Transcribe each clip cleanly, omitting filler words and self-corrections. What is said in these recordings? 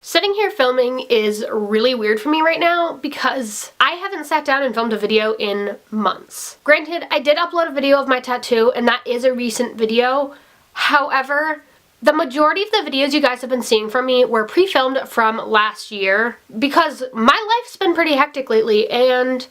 Sitting here filming is really weird for me right now because I haven't sat down and filmed a video in months. Granted, I did upload a video of my tattoo and that is a recent video. However, the majority of the videos you guys have been seeing from me were pre-filmed from last year because my life's been pretty hectic lately and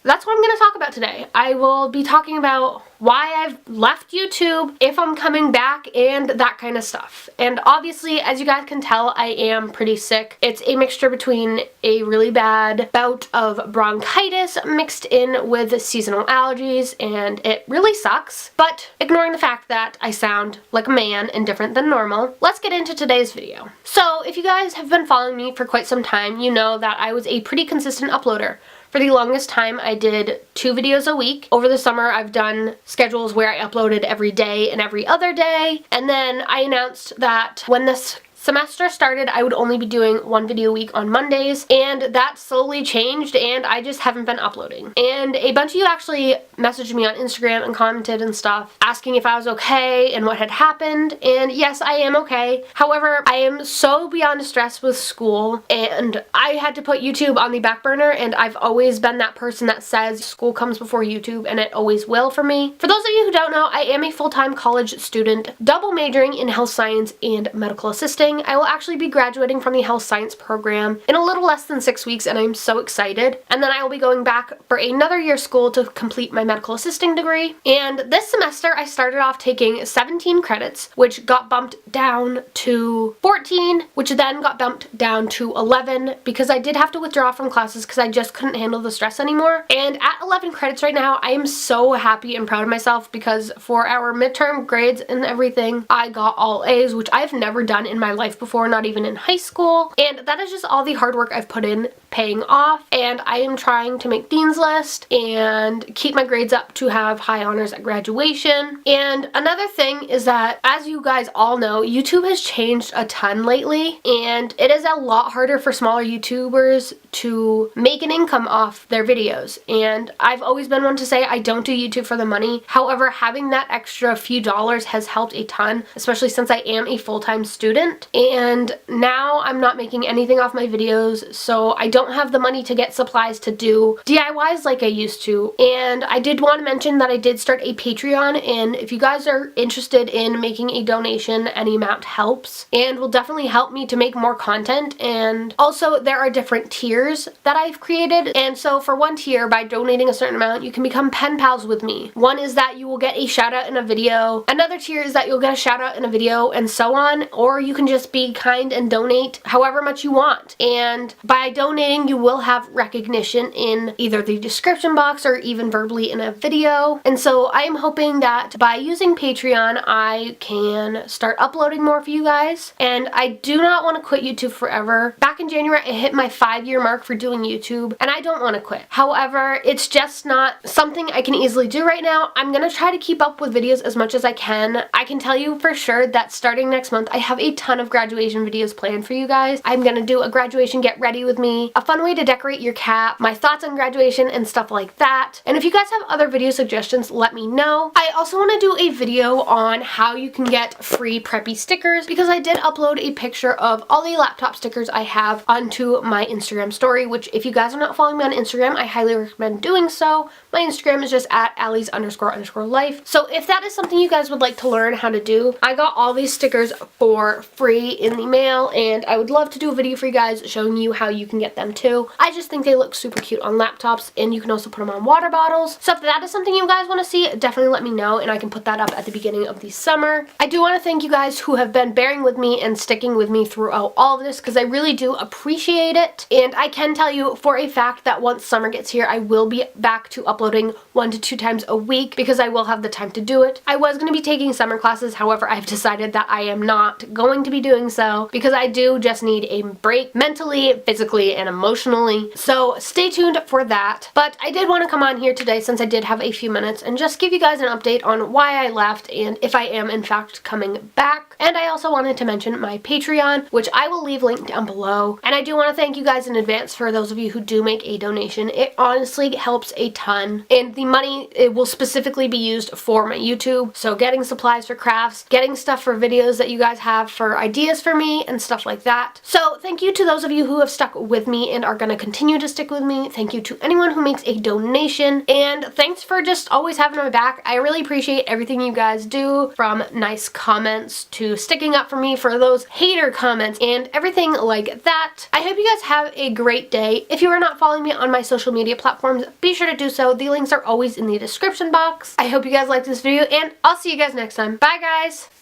that's what I'm going to talk about today. I will be talking about why I've left YouTube, if I'm coming back, and that kind of stuff. And obviously, as you guys can tell, I am pretty sick. It's a mixture between a really bad bout of bronchitis mixed in with seasonal allergies, and it really sucks. But ignoring the fact that I sound like a man and different than normal, let's get into today's video. So if you guys have been following me for quite some time, you know that I was a pretty consistent uploader. For the longest time, I did 2 videos a week. Over the summer, I've done schedules where I uploaded every day and every other day. And then I announced that when this semester started, I would only be doing 1 video a week on Mondays, and that slowly changed and I just haven't been uploading. And a bunch of you actually messaged me on Instagram and commented and stuff asking if I was okay and what had happened, and yes, I am okay. However, I am so beyond stressed with school and I had to put YouTube on the back burner, and I've always been that person that says school comes before YouTube, and it always will for me. For those of you who don't know, I am a full-time college student, double majoring in health science and medical assisting. I will actually be graduating from the health science program in a little less than 6 weeks, and I'm so excited. And then I will be going back for another year of school to complete my medical assisting degree. And this semester I started off taking 17 credits, which got bumped down to 14, which then got bumped down to 11 because I did have to withdraw from classes because I just couldn't handle the stress anymore. And at 11 credits right now, I am so happy and proud of myself because for our midterm grades and everything, I got all A's, which I've never done in my life before, not even in high school. And that is just all the hard work I've put in paying off, and I am trying to make Dean's List and keep my grades up to have high honors at graduation. And another thing is that, as you guys all know, YouTube has changed a ton lately, and it is a lot harder for smaller YouTubers to make an income off their videos. And I've always been one to say I don't do YouTube for the money. However, having that extra few dollars has helped a ton, especially since I am a full-time student. And now I'm not making anything off my videos, so I don't have the money to get supplies to do DIYs like I used to. And I did want to mention that I did start a Patreon, and if you guys are interested in making a donation, any amount helps and will definitely help me to make more content. And also there are different tiers that I've created, and so for one tier, by donating a certain amount, you can become pen pals with me. One is that you will get a shout out in a video, another tier is that you'll get a shout out in a video, and so on. Or you can just be kind and donate however much you want, and by donating you will have recognition in either the description box or even verbally in a video. And so I am hoping that by using Patreon I can start uploading more for you guys. And I do not want to quit YouTube forever. Back in January I hit my 5-year mark for doing YouTube, and I don't want to quit. However, it's just not something I can easily do right now. I'm gonna try to keep up with videos as much as I can. I can tell you for sure that starting next month I have a ton of graduation videos planned for you guys. I'm gonna do a graduation get ready with me, a fun way to decorate your cap, my thoughts on graduation and stuff like that. And if you guys have other video suggestions, let me know. I also want to do a video on how you can get free preppy stickers because I did upload a picture of all the laptop stickers I have onto my Instagram story, which if you guys are not following me on Instagram, I highly recommend doing so. My Instagram is just at Allie's__life. So if that is something you guys would like to learn how to do, I got all these stickers for free in the mail, and I would love to do a video for you guys showing you how you can get them too. I just think they look super cute on laptops, and you can also put them on water bottles. So if that is something you guys want to see, definitely let me know and I can put that up at the beginning of the summer. I do want to thank you guys who have been bearing with me and sticking with me throughout all of this because I really do appreciate it. And I can tell you for a fact that once summer gets here, I will be back to uploading 1 to 2 times a week because I will have the time to do it. I was going to be taking summer classes, however I've decided that I am not going to be doing so because I do just need a break mentally, physically, and emotionally. So stay tuned for that. But I did want to come on here today, since I did have a few minutes, and just give you guys an update on why I left and if I am in fact coming back. And I also wanted to mention my Patreon, which I will leave linked down below. And I do want to thank you guys in advance for those of you who do make a donation. It honestly helps a ton. And the money, it will specifically be used for my YouTube. So getting supplies for crafts, getting stuff for videos that you guys have for ideas for me and stuff like that. So thank you to those of you who have stuck with me and are going to continue to stick with me. Thank you to anyone who makes a donation. And thanks for just always having my back. I really appreciate everything you guys do, from nice comments to sticking up for me for those hater comments and everything like that. I hope you guys have a great day. If you are not following me on my social media platforms, be sure to do so. The links are always in the description box. I hope you guys liked this video, and I'll see you guys next time. Bye guys!